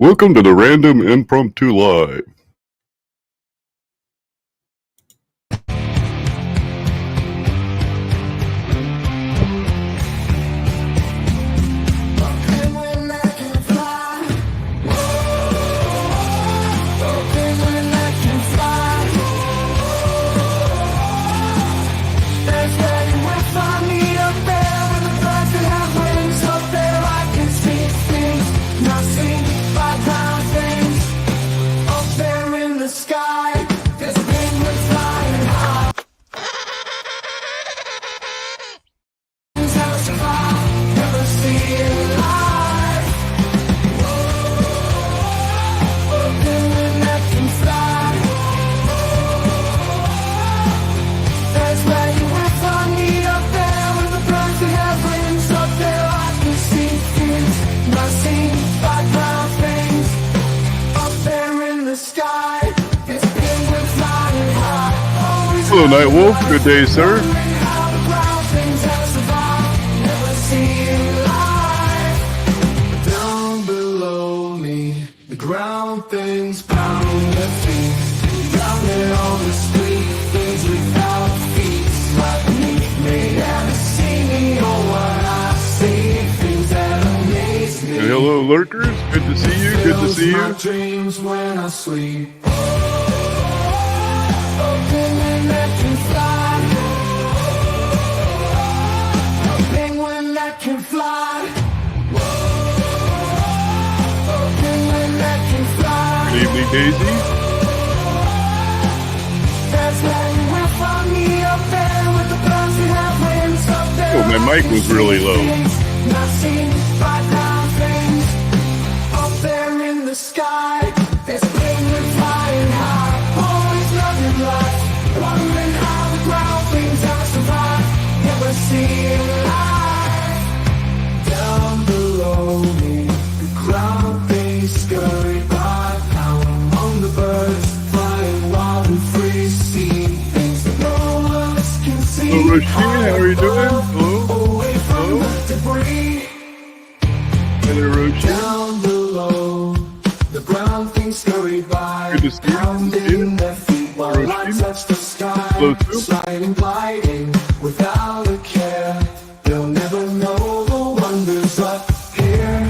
Welcome to the Random Impromptu Live. Hello, Nightwolf. Good day, sir. Down below me, the ground things pound their feet. Drowning on the street, things without feet. Like me, never see me or what I see. Things that amaze me. And hello, lurkers. Good to see you. Good to see My you. dreams when I sleep. Penguin that can fly. Penguin that can fly. Penguin that can fly. Good evening, Daisy. That's where you will find me up there with the birds that have wings up there. Oh, my mic was really low. Not seen by ground things up there in the sky. There's penguin flying high, always loving life, wondering how the ground things have survived. Never seen life. Down below me, the ground things scurry by. Now among the birds, flying wild and free, seeing things that no one else can see. Hello, Rashid. How are you doing? Hello. Away from the debris. Hello, Rashid. Down below, the brown things scurry by. Good to see you. Pounding their feet while Hello, light Steve. touch the sky. Hello, Sue. Sliding, gliding, without a care. They'll never know the wonders up here.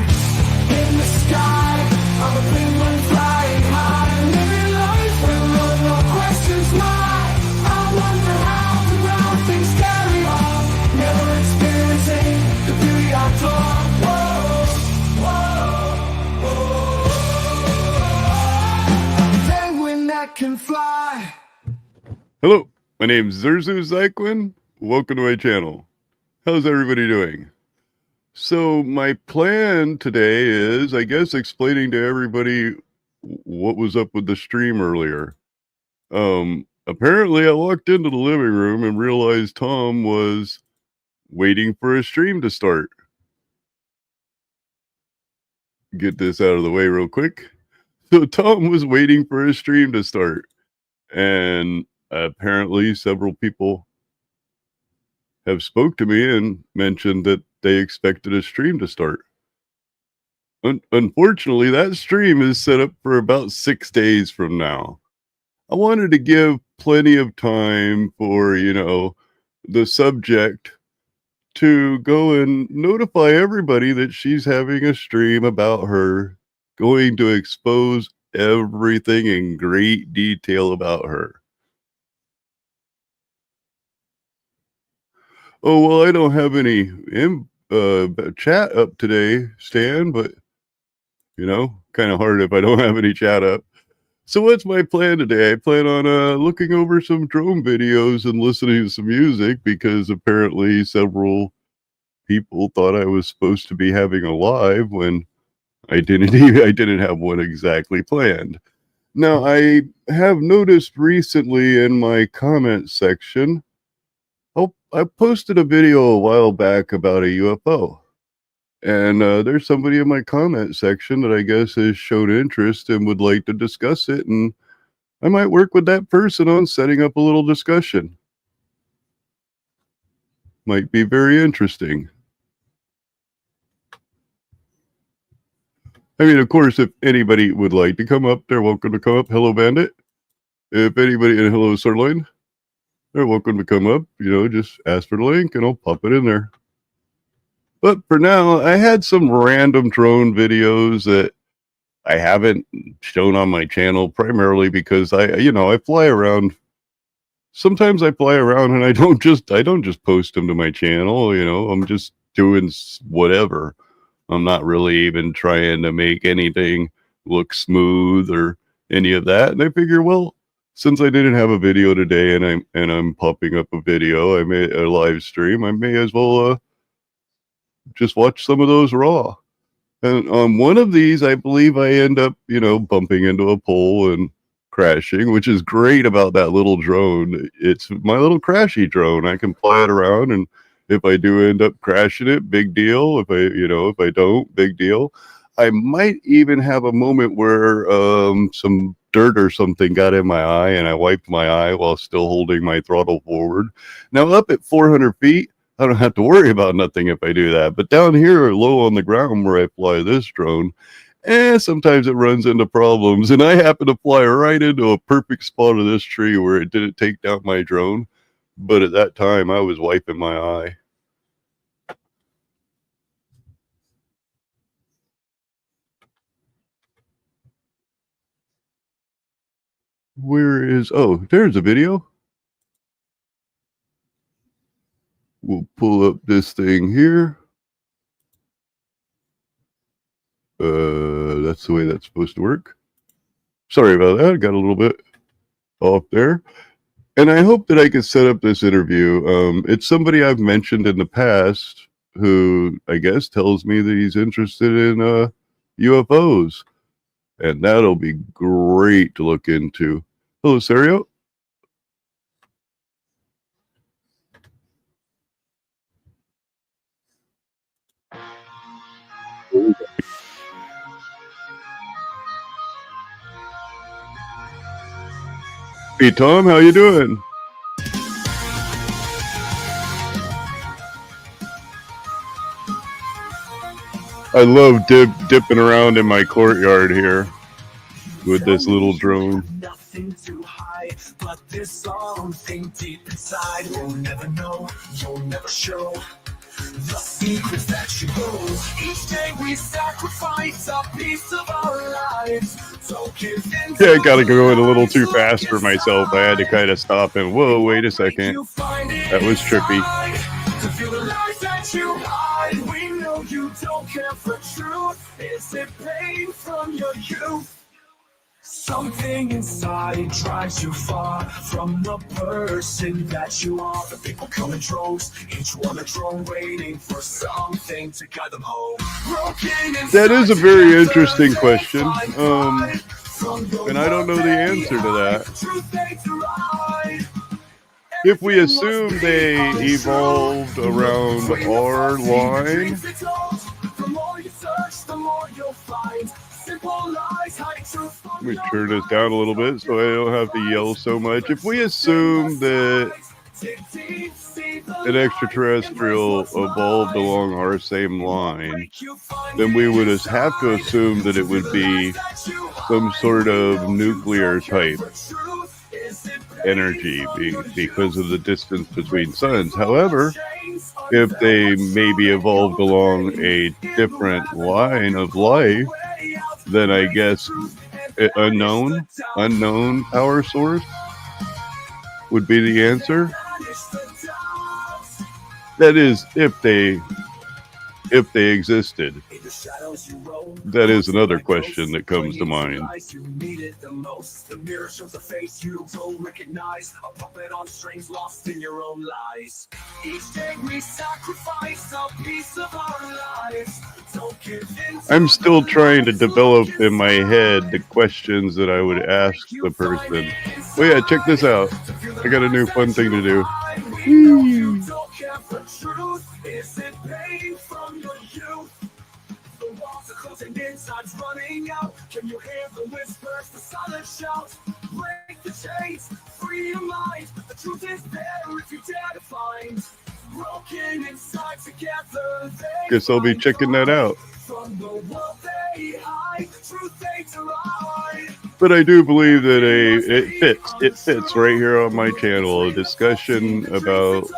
In the sky, I'm a penguin flying high. Living life with no questions why. I wonder how the ground things carry on. Never experiencing the beauty I thought. Penguin that can fly. Hello. My name's Zerzu Zyklin. Welcome to my channel. How's everybody doing? So my plan today is, I guess, explaining to everybody what was up with the stream earlier. Apparently I walked into the living room and realized Tom was waiting for his stream to start. Get this out of the way real quick. So Tom was waiting for his stream to start, and apparently several people have spoke to me and mentioned that they expected a stream to start. Unfortunately, that stream is set up for about 6 days from now. I wanted to give plenty of time for, the subject to go and notify everybody that she's having a stream about her, going to expose everything in great detail about her. Oh, well, I don't have any chat up today, Stan, but, kind of hard if I don't have any chat up. So what's my plan today? I plan on looking over some drone videos and listening to some music, because apparently several people thought I was supposed to be having a live when I didn't have one exactly planned. Now, I have noticed recently in my comment section, I posted a video a while back about a UFO. And there's somebody in my comment section that I guess has shown interest and would like to discuss it. And I might work with that person on setting up a little discussion. Might be very interesting. I mean, of course, if anybody would like to come up, they're welcome to come up. Hello, Bandit. If anybody, and hello, Sirloin, they're welcome to come up. You know, just ask for the link and I'll pop it in there. But for now, I had some random drone videos that I haven't shown on my channel, primarily because I fly around. Sometimes I fly around and I don't just post them to my channel. You know, I'm just doing whatever. I'm not really even trying to make anything look smooth or any of that. And I figure, well, since I didn't have a video today and I'm popping up a video, I made a live stream, I may as well just watch some of those raw. And on one of these, I believe I end up, bumping into a pole and crashing, which is great about that little drone. It's my little crashy drone. I can fly it around, and if I do end up crashing it, big deal. If I don't, big deal. I might even have a moment where some dirt or something got in my eye and I wiped my eye while still holding my throttle forward. Now up at 400 feet, I don't have to worry about nothing if I do that. But down here, low on the ground where I fly this drone, sometimes it runs into problems. And I happen to fly right into a perfect spot of this tree where it didn't take down my drone. But at that time, I was wiping my eye. There's a video. We'll pull up this thing here. That's the way that's supposed to work. Sorry about that. I got a little bit off there. And I hope that I can set up this interview. It's somebody I've mentioned in the past who I guess tells me that he's interested in UFOs. And that'll be great to look into. Hello, Serio. Hey, Tom, how you doing? I love dipping around in my courtyard here with this little drone. Nothing to hide, but there's something deep inside. You'll never know, you'll never show the secrets that you hold. Each day we sacrifice a piece of our lives. So give in. Yeah, I gotta go in a little too fast for myself. I had to kind of stop and whoa, wait a second. That was trippy. To feel the lies that you hide, we know you don't care for truth. Is it pain from your youth? Something inside drives you far from the person that you are. The people come in droves, each one a drone waiting for something to guide them home. That is a very interesting question. And I don't know the answer to that. If we assume they evolved around our line, let me turn this down a little bit so I don't have to yell so much. If we assume that an extraterrestrial evolved along our same line, then we would have to assume that it would be some sort of nuclear type energy because of the distance between suns. However, if they maybe evolved along a different line of life, then I guess unknown power source would be the answer. That is, if they existed. That is another question that comes to mind. The mirror shows a face you don't recognize, a puppet on strings lost in your own lies. Each day we sacrifice a piece of our lives. Don't give in. I'm still trying to develop in my head the questions that I would ask the person. Oh yeah, check this out. I got a new fun thing to do. You don't care for truth. Is it pain from your youth? The walls are closing, inside's running out. Can you hear the whispers, the silent shouts? Break the chains, free your mind. The truth is there if you dare to find. Broken inside together. Guess I'll be checking that out. From the world they hide. But I do believe that it fits right here on my channel, a discussion about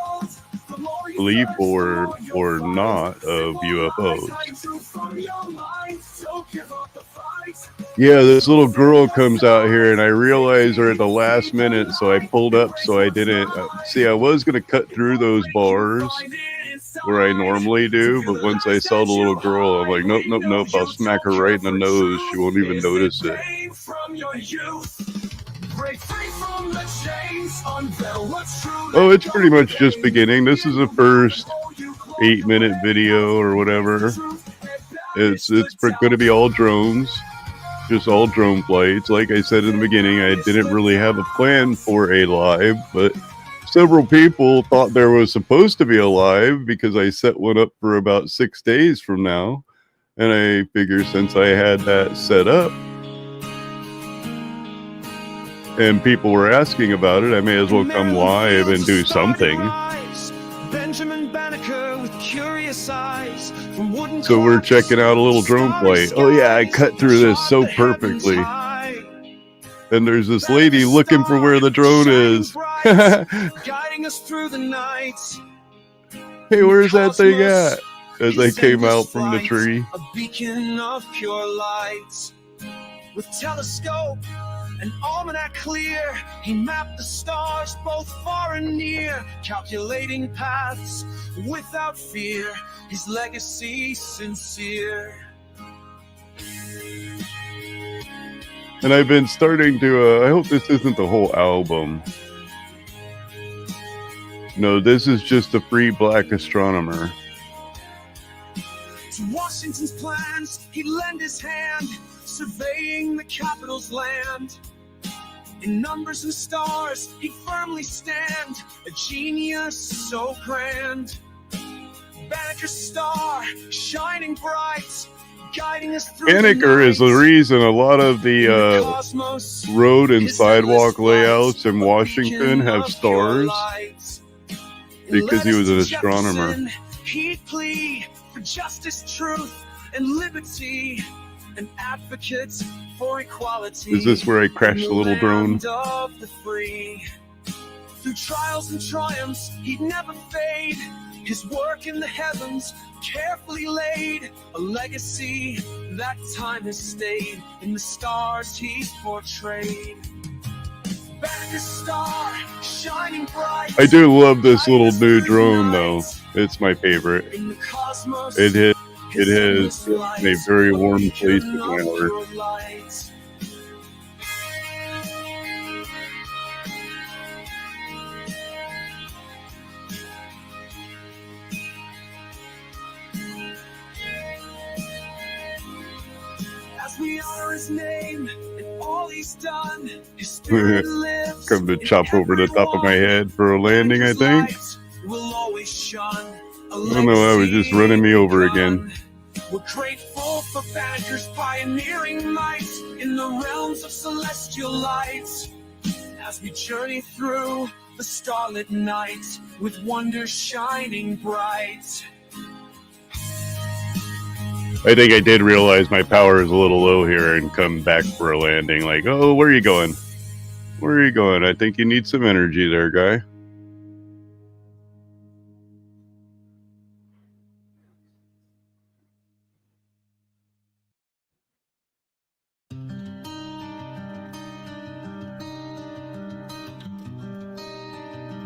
belief or not of UFOs. Yeah, this little girl comes out here, and I realized her at the last minute, so I pulled up so I didn't see. I was going to cut through those bars where I normally do, but once I saw the little girl, I'm like, nope, I'll smack her right in the nose. She won't even notice it. Oh, it's pretty much just beginning. This is the first 8-minute video or whatever. It's going to be all drones, just all drone flights. Like I said in the beginning, I didn't really have a plan for a live, but several people thought there was supposed to be a live because I set one up for about 6 days from now. And I figured since I had that set up and people were asking about it, I may as well come live and do something. Benjamin Banneker with curious eyes. So we're checking out a little drone flight. Oh yeah, I cut through this so perfectly. And there's this lady looking for where the drone is. Guiding us through the night. Hey, where's that thing at? As I came out from the tree. A beacon of pure light. With telescope and almanac clear, he mapped the stars both far and near, calculating paths without fear, his legacy sincere. And I've been starting to, I hope this isn't the whole album. No, this is just a free black astronomer. To Washington's plans, he'd lend his hand, surveying the capital's land. In numbers and stars, he'd firmly stand, a genius so grand. Banneker's star, shining bright, guiding us through Banneker is the reason a lot of the road and sidewalk layouts in Washington have stars, because he was an astronomer. He'd plead for justice, truth, and liberty, an advocate for equality. Is this where I crashed the little drone? Of the free. Through trials and triumphs, he'd never fade. His work in the heavens carefully laid, a legacy that time has stayed in the stars he's portrayed. Banneker's star, shining bright. I do love this little new drone though. It's my favorite. It has a very warm place in my heart. We honor his name and all he's done. His spirit lives. Come to chop over the top of my head for a landing, I think. Will always shun. Oh no, I was just running me over again. We're grateful for Banneker's pioneering might in the realms of celestial light. As we journey through the starlit night with wonders shining bright. I think I did realize my power is a little low here and come back for a landing. Like, oh, where are you going? Where are you going? I think you need some energy there, guy.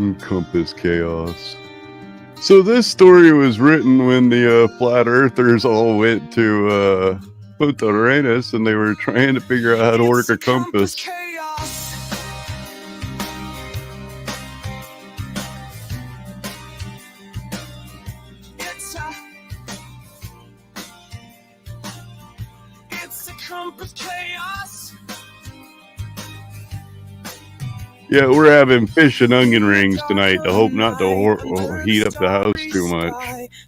Encompass chaos. So this story was written when the flat earthers all went to Punta Arenas and they were trying to figure out how to work a compass. It's a compass chaos. Yeah, we're having fish and onion rings tonight to hope not to heat up the house too much.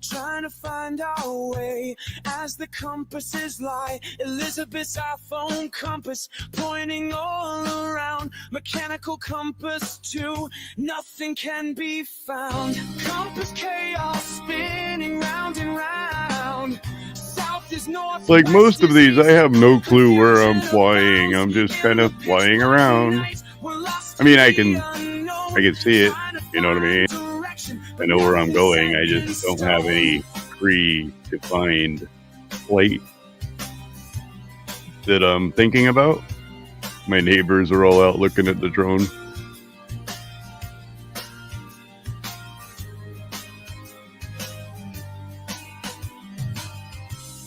Trying to find our way as the compasses lie. Elizabeth's iPhone compass pointing all around. Mechanical compass too, nothing can be found. Compass chaos spinning round and round. South is Like most of these, I have no clue where I'm flying. I'm just kind of flying around. I mean, I can see it. You know what I mean? I know where I'm going. I just don't have any predefined flight that I'm thinking about. My neighbors are all out looking at the drone.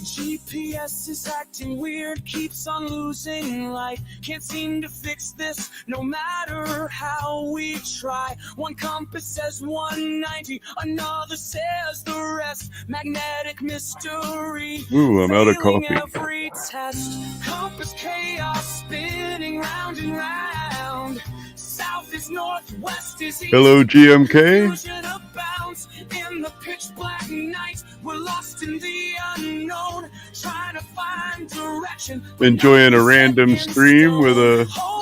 GPS is acting weird, keeps on losing light. Can't seem to fix this, no matter how we try. One compass says 190, another says the rest. Magnetic mystery. Ooh, I'm out of failing coffee. Every test. Compass chaos spinning round and round. South is north, west is east. Hello, GMK. Confusion abounds in the pitch black night. We're lost in the unknown, trying to find direction. Enjoying a random stream with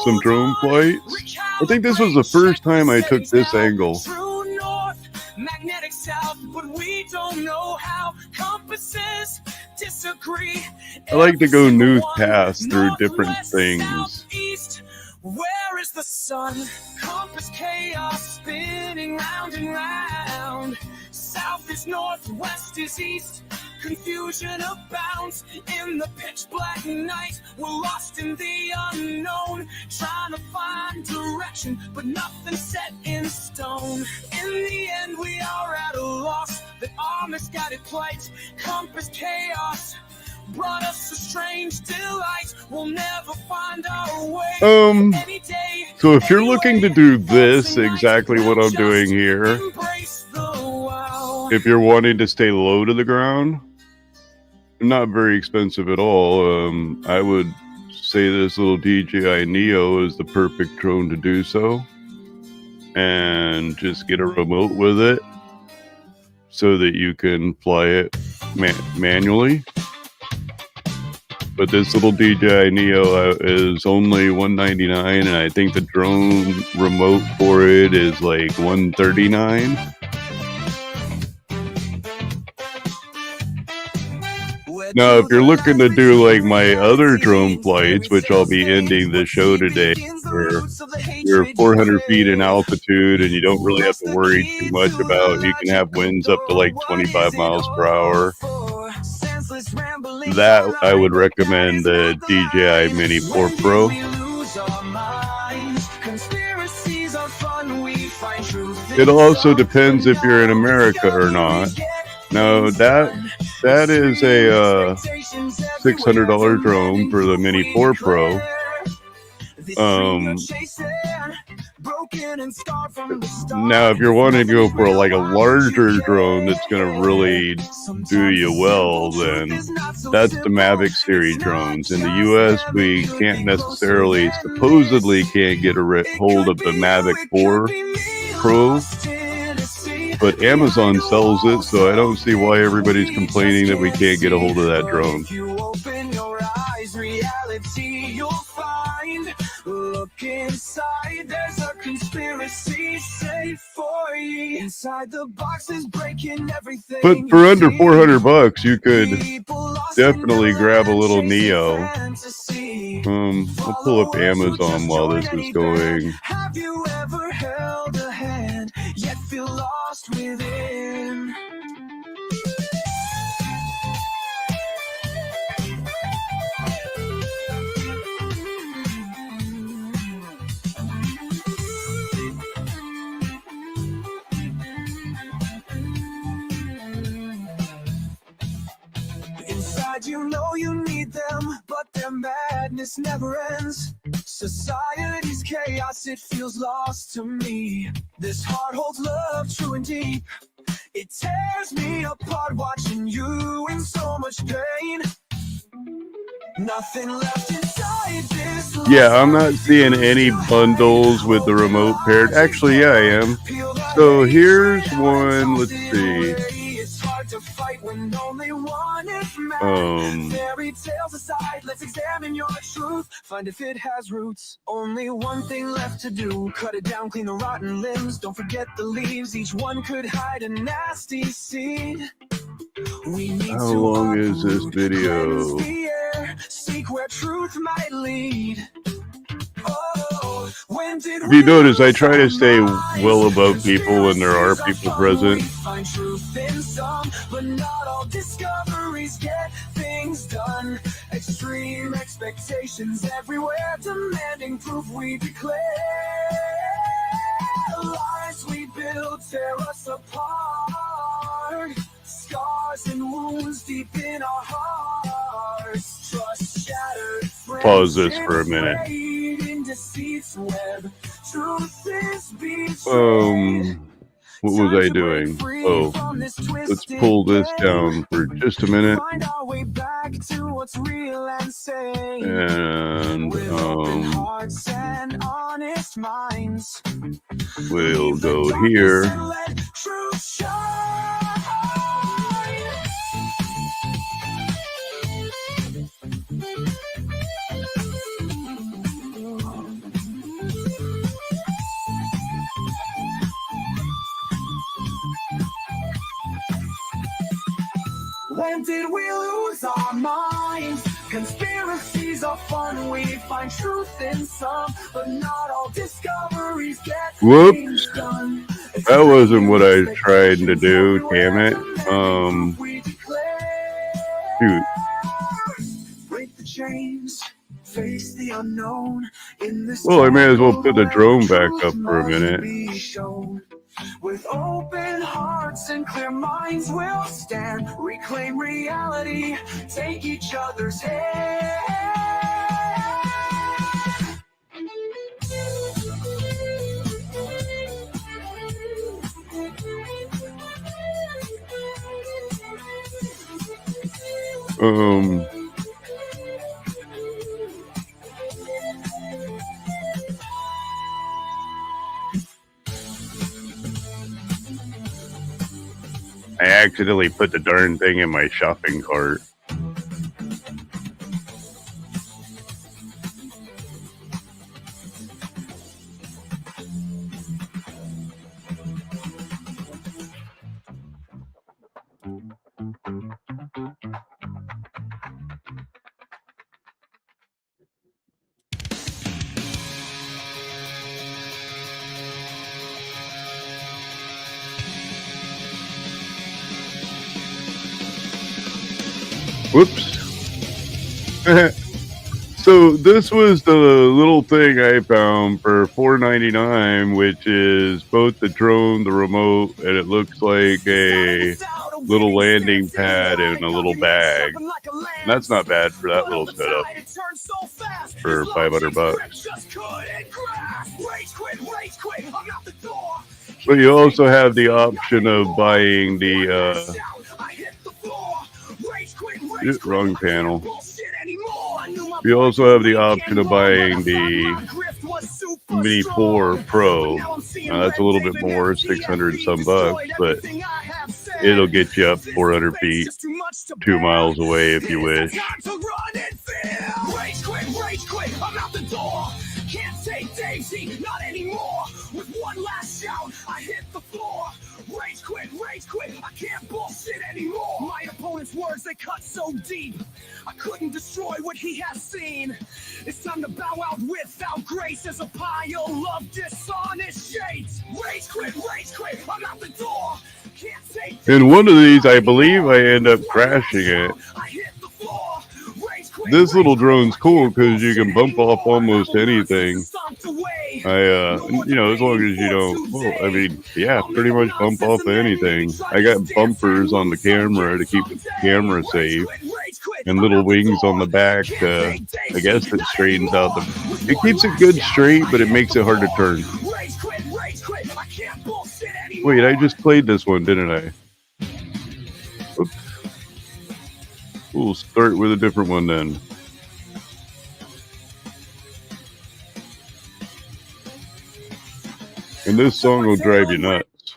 some drone flights. I think this was the first time I took this angle. True north, magnetic south, but we don't know how. Compasses disagree. I like to go Every north single pass one, through different northwest, things. southeast. Where is the sun? Compass chaos spinning round and round. South is north, west is east. Confusion abounds in the pitch black night. We're lost in the unknown, trying to find direction, but nothing's set in stone. In the end, we are at a loss. That our misguided plight, compass chaos, brought us a strange delight. We'll never find our way. Any day, So if you're looking to do this, every night, exactly what I'm doing here, embrace the wow. if you're wanting to stay low to the ground, not very expensive at all. I would say this little DJI Neo is the perfect drone to do so. And just get a remote with it so that you can fly it manually. But this little DJI Neo is only $199, and I think the drone remote for it is like $139. Now, if you're looking to do like my other drone flights, which I'll be ending the show today, where you're 400 feet in altitude and you don't really have to worry too much about, you can have winds up to like 25 miles per hour. That I would recommend the DJI Mini 4 Pro. It also depends if you're in America or not. Now that is a $600 drone for the Mini 4 Pro. Now, if you're wanting to go for like a larger drone that's going to really do you well, then that's the Mavic series drones. In the US, we supposedly can't get a hold of the Mavic 4 Pro, but Amazon sells it, so I don't see why everybody's complaining that we can't get a hold of that drone. Look inside, there's a conspiracy safe for you. Inside the box is breaking everything. But for under $400, you could definitely grab a little Neo. I'll pull up Amazon while this is going. Have you ever held a hand, yet feel lost within? You know you need them, but their madness never ends. Society's chaos, it feels lost to me. This heart holds love true and deep. It tears me apart watching you in so much pain. Nothing left inside this. Yeah, I'm not seeing any bundles with the remote paired. Actually, yeah, I am. So here's one. Let's see. To fight when only one is mad. Fairy tales aside, let's examine your truth. Find if it has roots. Only one thing left to do. Cut it down, clean the rotten limbs. Don't forget the leaves. Each one could hide a nasty seed. We need How to long is this uproot, video? cleanse the air, seek where truth might lead. Oh, when did If you we notice, I lose try our to stay minds? well above people when there are Conspiracies people fun, present. we find truth in some, but not all discoveries get things done. Extreme expectations everywhere, demanding proof we declare. Lies we build tear us apart. Scars and wounds deep in our hearts. Trust shattered. Pause this for a minute. In deceit's web. Truth is betrayed. What was I doing? Oh, let's pull this down for just a minute. Find our way back to what's real and sane. And With open hearts and honest minds. we'll Leave the go darkness here. and let truth shine. When did we lose our minds? Conspiracies are fun, we find truth in some, but not all discoveries get Whoops. things done. That wasn't what I tried to do, damn it. Shoot. Break the chains, face the unknown. In this Well, I may as well put the world, drone back truth up for a must minute. be shown. With open hearts and clear minds we'll stand, reclaim reality, take each other's hand. I accidentally put the darn thing in my shopping cart. Whoops. So this was the little thing I found for $4.99, which is both the drone, the remote, and it looks like a little landing pad and a little bag. And that's not bad for that little setup for $500. But you also have the option of buying the wrong panel. You also have the option of buying the Mini 4 Pro. That's a little bit more, 600 some bucks, but it'll get you up 400 feet, 2 miles away if you wish. Can't take Daisy, not anymore. With one last shout, I hit the floor. Rage quit, I can't bullshit anymore. My opponent's words, they cut so deep. I couldn't destroy what he has seen. It's time to bow out without grace as a pile of dishonest shades. Rage quit, I'm out the door. Can't take in one of these, I believe I end up crashing it. I hit the floor. This little drone's cool because you can bump off almost anything. You know, as long as you don't, well, I mean, yeah, pretty much bump off anything. I got bumpers on the camera to keep the camera safe, and little wings on the back. I guess it straightens out it keeps it good straight, but it makes it hard to turn. Wait, I just played this one, didn't I? Oops. We'll start with a different one then. And this song will drive you nuts.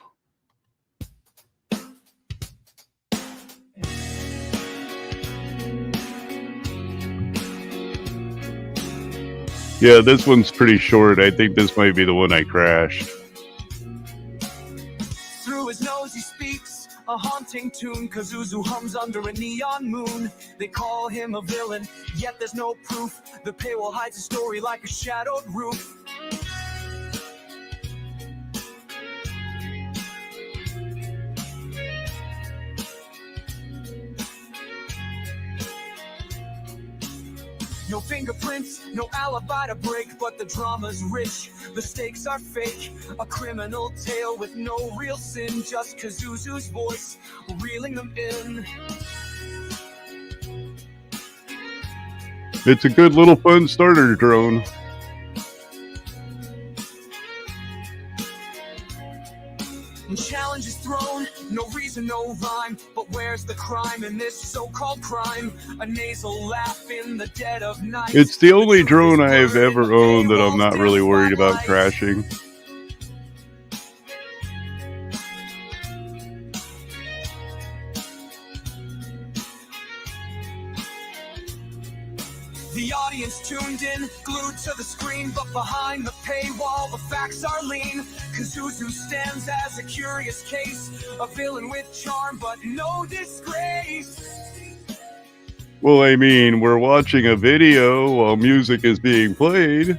Yeah, this one's pretty short. I think this might be the one I crashed. Through his nose he speaks, a haunting haunting tune. Kazuzu hums under a neon moon. They call him a villain, yet there's no proof. The paywall hides a story like a shadowed roof. No fingerprints, no alibi to break, but the drama's rich, the stakes are fake. A criminal tale with no real sin, just Kazuzu's voice reeling them in. It's a good little fun starter drone. And challenge is thrown, no reason, no rhyme. But where's the crime in this so-called crime? A nasal laugh in the dead of night. It's the only drone I've ever owned that I'm not really worried about crashing. The audience tuned in, glued to the screen, but behind the paywall, the facts are lean. Kazuzu stands as a curious case, a villain with charm, but no disgrace. Well, I mean, we're watching a video while music is being played.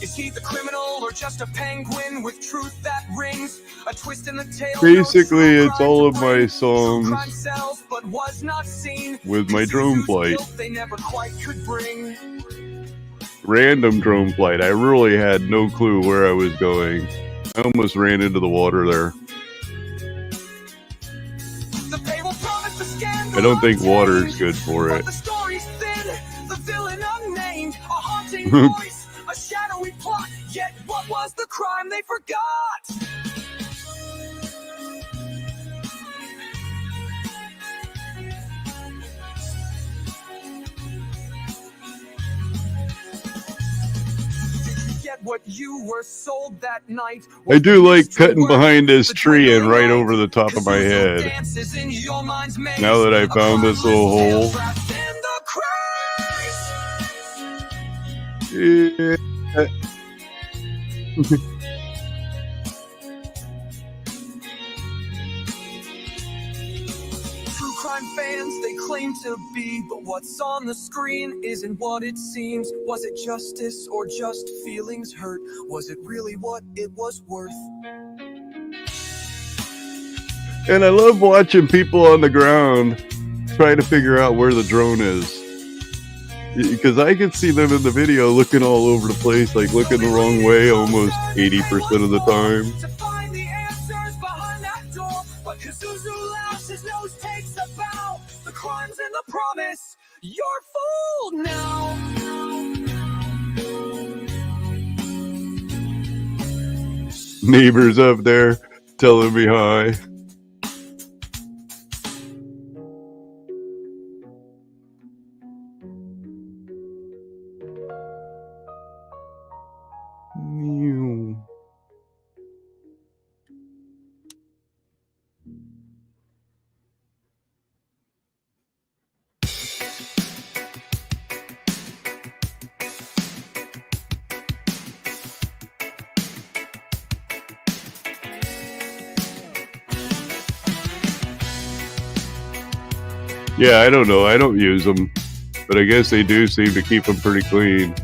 Is he the criminal or just a penguin with truth that rings? A twist in the tale. Basically, it's all of my songs Crime sells, but was not seen. with my drone flight. They never quite could bring. Random drone flight. I really had no clue where I was going. I almost ran into the water there. The paywall promised a scandal. I don't think water is good for But it. the story's thin, the villain unnamed, a haunting voice, a shadowy plot. Yet what was the crime they forgot? Get what you were sold that night. I do like cutting behind this tree and right over the top of my head. Now that I found this little hole. Yeah. True crime fans, they claim to be, but what's on the screen isn't what it seems. Was it justice or just feelings hurt? Was it really what it was worth? And I love watching people on the ground try to figure out where the drone is. Because I can see them in the video looking all over the place, like looking the wrong way almost 80% of the time. To find the answers behind that door, but Kazuzu laughs, his nose takes a bow. The crime's in the promise, you're fooled now. Neighbors up there telling me hi. Meow. Yeah, I don't know. I don't use them, but I guess they do seem to keep them pretty clean.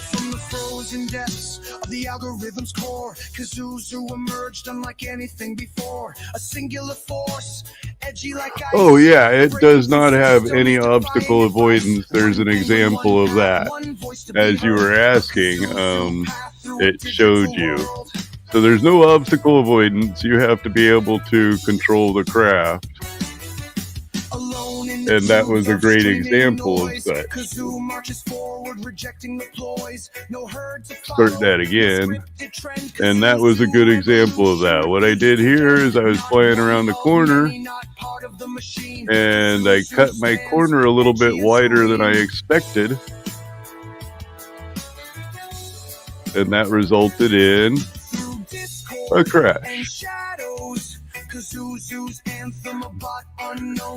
From the frozen depths of the algorithm's core, Kazuzu emerged unlike anything before. A singular force, edgy like ice. Oh yeah, it does not have any obstacle avoidance. There's an example of that. As you were asking, it showed you. So there's no obstacle avoidance. You have to be able to control the craft. And that was a great example of such. Start that again. And that was a good example of that. What I did here is I was playing around the corner and I cut my corner a little bit wider than I expected. And that resulted in a crash. Kazuzu's anthem, a bot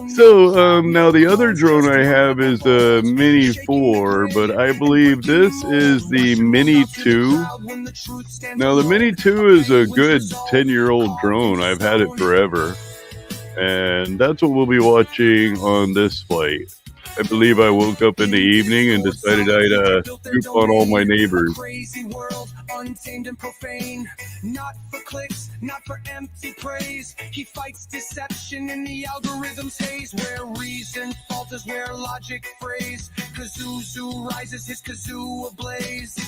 So now the other drone I have is the Mini 4, but I believe this is the Mini 2. Now the Mini 2 is a good 10-year-old drone. I've had it forever. And that's what we'll be watching on this flight. I believe I woke up in the evening and decided I'd scoop on all my neighbors. Crazy world, untamed and profane. Not for clicks, not for empty praise. He fights deception in the algorithm's haze, where reason falters, where logic frays. Kazuzu rises, his kazoo ablaze.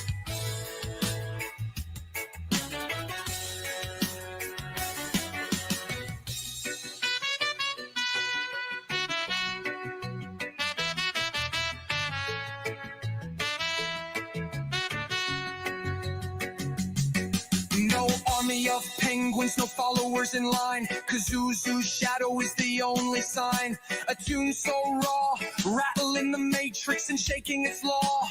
No army of penguins, no followers in line. Kazuzu's shadow is the only sign. A tune so raw, rattling the matrix and shaking its law.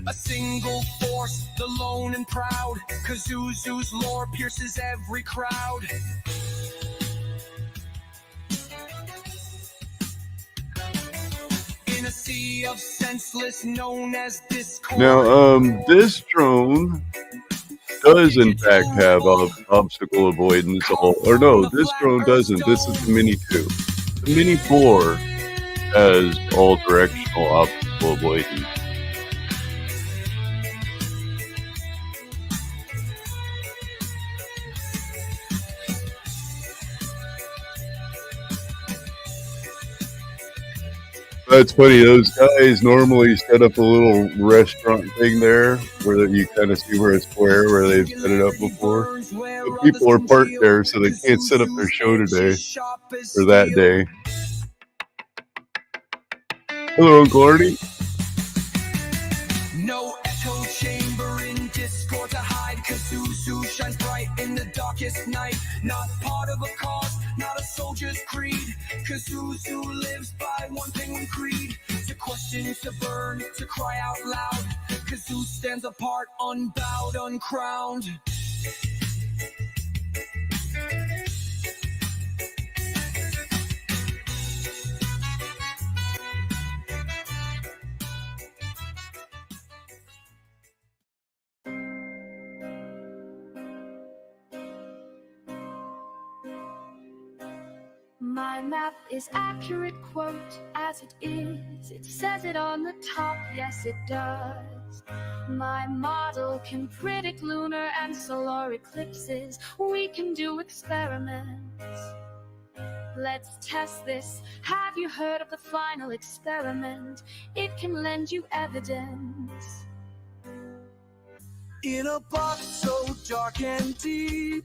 A single force, the lone and proud. Kazuzu's lore pierces every crowd. In a sea of senseless known as discord. Now, this drone does in fact have obstacle avoidance. Or no, this drone doesn't. This is the Mini 2. The Mini 4 has all directional obstacle avoidance. That's funny. Those guys normally set up a little restaurant thing there where you kind of see where it's square where they've set it up before. But people are parked there, so they can't set up their show today or that day. Hello, Uncle Artie. No echo chamber in discord to hide. Kazuzu shines bright in the darkest night. Not part of a cause, not a soldier's creed. Kazuzu lives by one penguin creed. To question, to burn, to cry out loud. Kazoo stands apart, unbowed, uncrowned. My map is accurate, quote, as it is. It says it on the top, yes it does. My model can predict lunar and solar eclipses. We can do experiments. Let's test this. Have you heard of the final experiment? It can lend you evidence. In a box so dark and deep,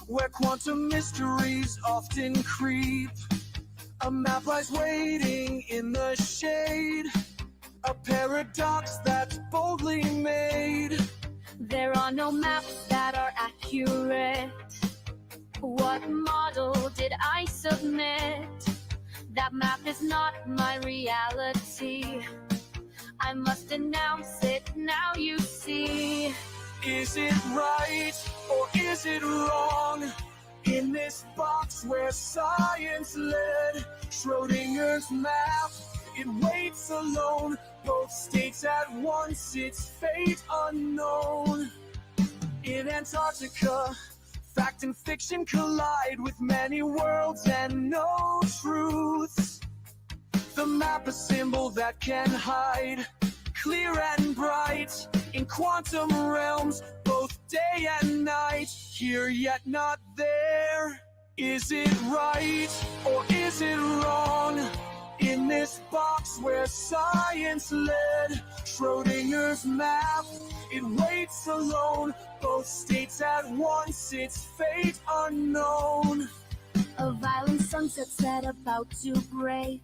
where quantum mysteries often creep, a map lies waiting in the shade, a paradox that's boldly made. There are no maps that are accurate. What model did I submit? That map is not my reality. I must announce it, now you see. Is it right or is it wrong? In this box where science led, Schrodinger's map, it waits alone. Both states at once, its fate unknown. In Antarctica, fact and fiction collide with many worlds and no truths. The map a symbol that can hide, clear and bright, in quantum realms, both day and night, here yet not there. Is it right or is it wrong? In this box where science led, Schrodinger's map, it waits alone. Both states at once, its fate unknown. A violent sunset set about to break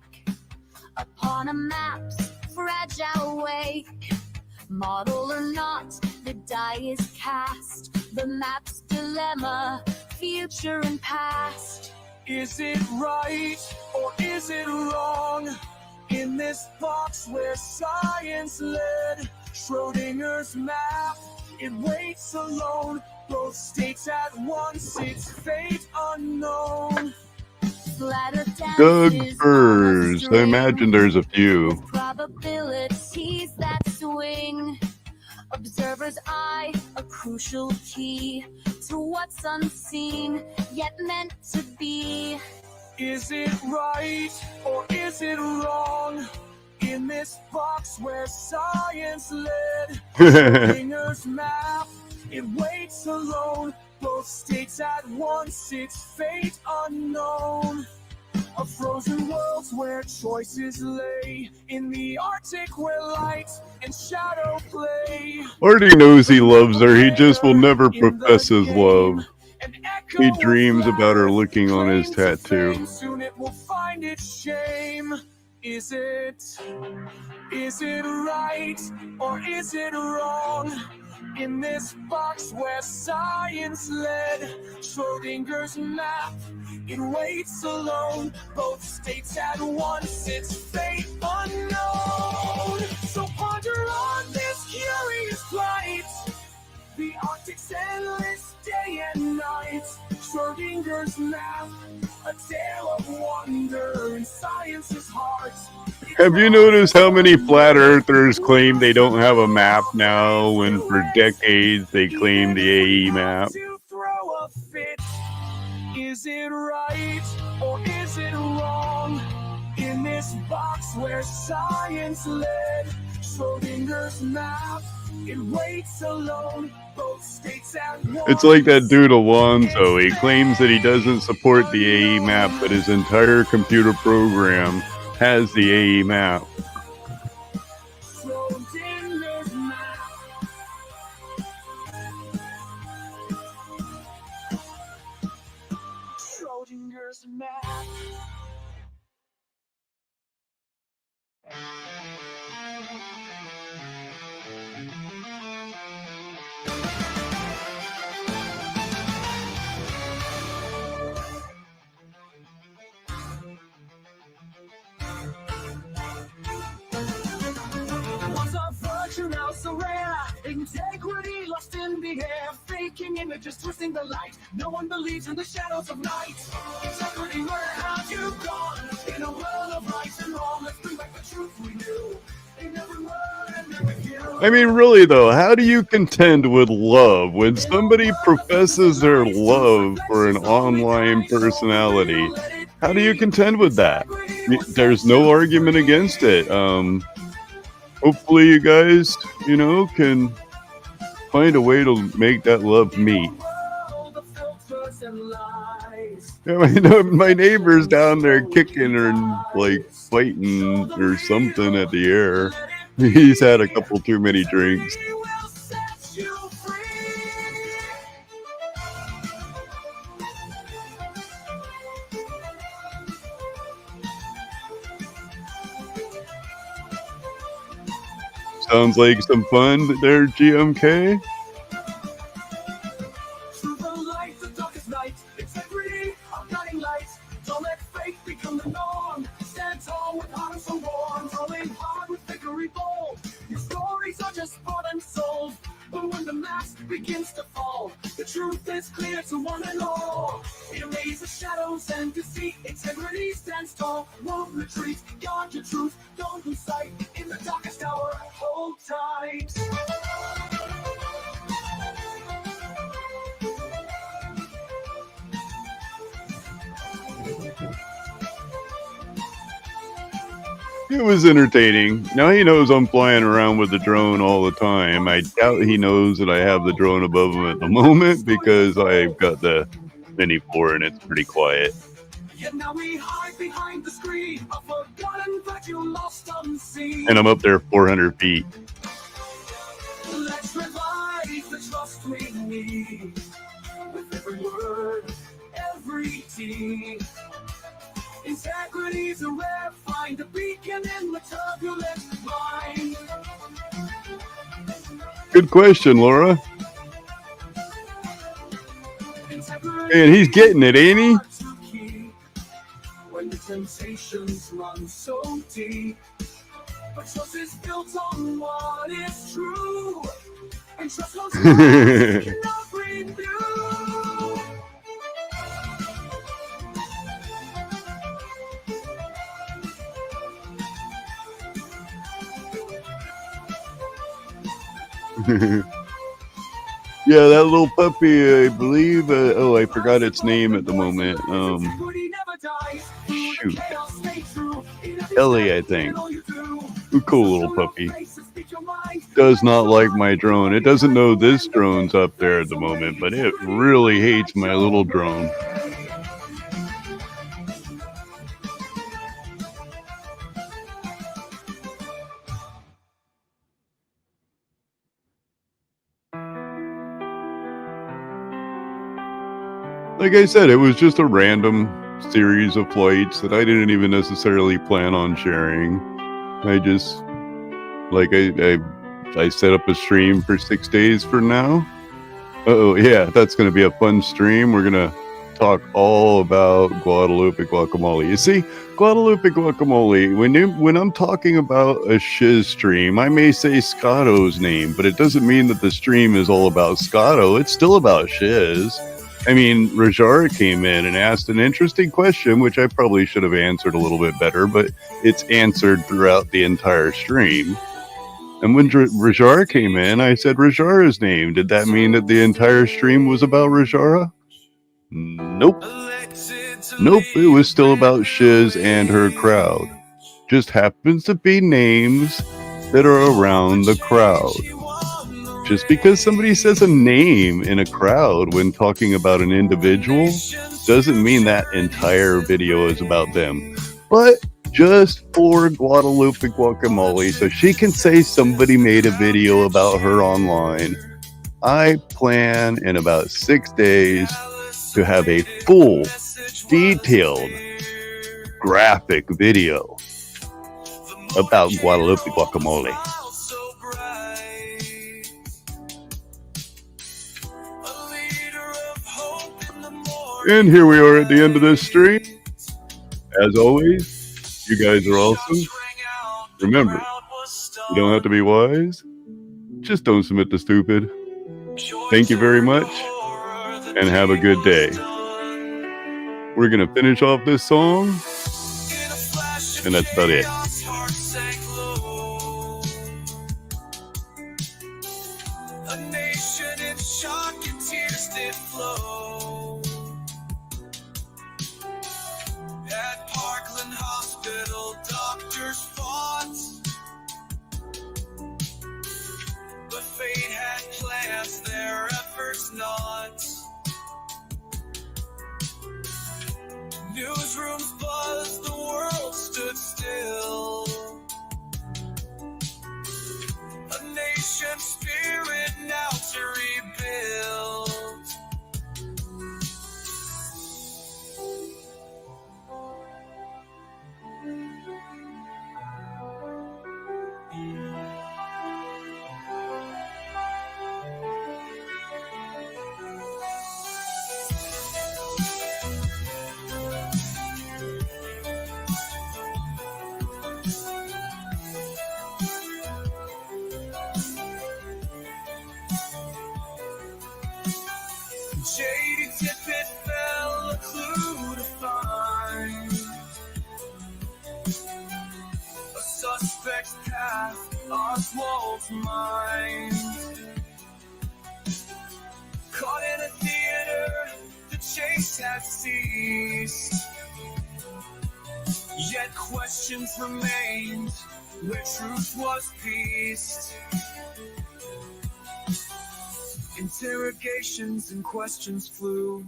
upon a map's fragile wake. Model or not, the die is cast. The map's dilemma, future and past. Is it right or is it wrong? In this box where science led, Schrodinger's map, it waits alone. Both states at once, its fate unknown. Flatter Doug dances on a Furs. I string imagine there's a with few. probabilities that swing. Observer's eye, a crucial key to what's unseen, yet meant to be. Is it right or is it wrong? In this box where science led, Schrödinger's map, it waits alone. Both states at once, its fate unknown. A frozen world where choices lay, in the Arctic where light and shadow play. Artie knows he loves her. He just will never profess his love. He dreams about her looking on his tattoo. Soon it will find its shame. Is it right or is it wrong? In this box where science led, Schrödinger's map, it waits alone. Both states at once, its fate unknown. So ponder on this curious plight, the Arctic's endless day and night. Schrödinger's map, a tale of wonder in science's heart. Have you noticed how many flat earthers claim they don't have a map now when for decades they claimed the AE map? To throw a fit. Is it right or is it wrong? In this box where science led, Schrödinger's map, it waits alone. Both states at once. It's like that dude Alonzo. He claims that he doesn't support the AE map, but his entire computer program has the AE map. Schrödinger's map. Schrödinger's map. Once a virtue, now so rare. Integrity lost in the air. Faking images, twisting the light. No one believes in the shadows of night. Integrity, where have you gone? In a world of right and wrong, let's bring back the truth we knew. In every word and every view. I mean, really though, how do you contend with love when somebody professes their love for an online personality? How do you contend with that? There's no argument against it. Hopefully you guys, can find a way to make that love meet. Yeah, my neighbor's down there kicking or like fighting or something at the air. He's had a couple too many drinks. Sounds like some fun there, GMK. Through the light, the darkest night, integrity, our guiding light. Don't let fate become the norm. Stand tall with heart so warm, rolling hard with victory bold. Your stories are just bought and sold, but when the mask begins to fall, the truth is clear to one and all. Erase the shadows and deceit. Integrity stands tall, won't retreat. Guard your truth, don't lose sight. In the darkest hour, hold tight. It was entertaining. Now he knows I'm flying around with the drone all the time. I doubt he knows that I have the drone above him at the moment because I've got the Mini 4 and it's pretty quiet. Yet now we hide behind the screen, a forgotten virtue lost unseen. And I'm up there 400 feet. Let's revive the trust we need with every word, every deed. Integrity's a rare find, a beacon in the turbulent mind. Good question, Laura. And he's getting it, ain't he? When the temptations run so deep, but trust is built on what is true, and trust goes cannot renew. Yeah, that little puppy, I believe. I forgot its name at the moment. Shoot, Ellie, I think. A cool little puppy. Does not like my drone. It doesn't know this drone's up there at the moment, but it really hates my little drone. Like I said, it was just a random series of flights that I didn't even necessarily plan on sharing. I just, like, I set up a stream for 6 days for now. Oh yeah, that's going to be a fun stream. We're going to talk all about Guadalupe guacamole. You see, Guadalupe guacamole, when I'm talking about a shiz stream, I may say Scotto's name, but it doesn't mean that the stream is all about Scotto. It's still about shiz. I mean, Rajara came in and asked an interesting question, which I probably should have answered a little bit better, but it's answered throughout the entire stream. And when Rajara came in, I said Rajara's name. Did that mean that the entire stream was about Rajara? Nope. Nope, it was still about Shiz and her crowd. Just happens to be names that are around the crowd. Just because somebody says a name in a crowd when talking about an individual doesn't mean that entire video is about them. But just for Guadalupe guacamole, so she can say somebody made a video about her online, I plan in about 6 days to have a full, detailed, graphic video about Guadalupe guacamole. And here we are at the end of this stream. As always, you guys are awesome. Remember, you don't have to be wise. Just don't submit to stupid. Thank you very much, and have a good day. We're going to finish off this song, and that's about it. A nation in shock and tears did flow. At Parkland Hospital, doctors fought, but fate had plans, their efforts not. Newsrooms buzzed, the world stood still. A nation's spirit now to rebuild. J.D. Tippett fell a clue to find. A suspect's path, Oswald's mind. Caught in a theater, the chase had ceased. Yet questions remained where truth was pieced. Interrogations and questions flew.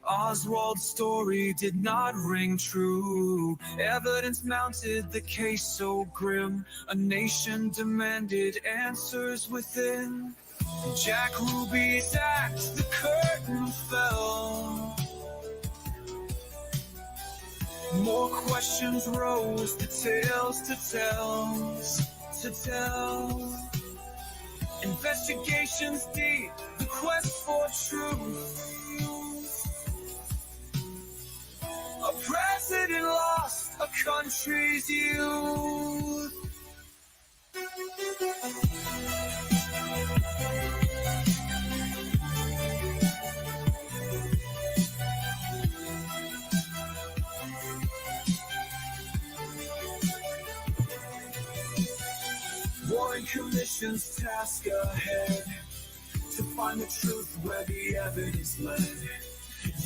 Oswald's story did not ring true. Evidence mounted the case so grim. A nation demanded answers within. Jack Ruby's act, the curtain fell. More questions rose, the tales to tell. Investigations deep, the quest for truth. A president lost a country's youth. Warren Commission nation's task ahead, to find the truth where the evidence led.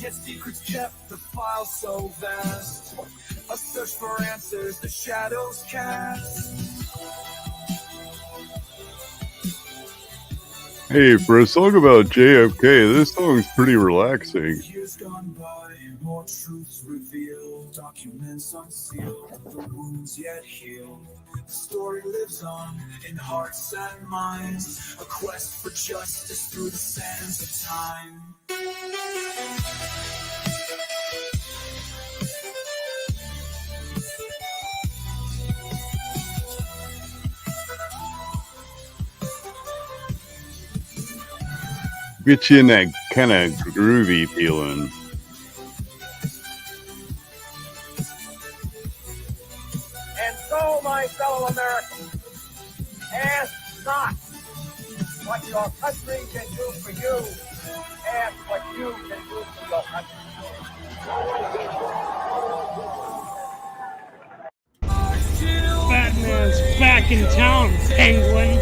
Yet secrets kept, the file so vast, a search for answers the shadows cast. Hey, for a song about JFK, this song's pretty relaxing. Years gone by, more truths revealed, documents unsealed, the wounds yet healed. The story lives on in hearts and minds, a quest for justice through the sands of time. Get you in that kind of groovy feeling. And so, my fellow Americans, ask not what your country can do for you, ask what you can do for your country. Batman's back in town, Penguin.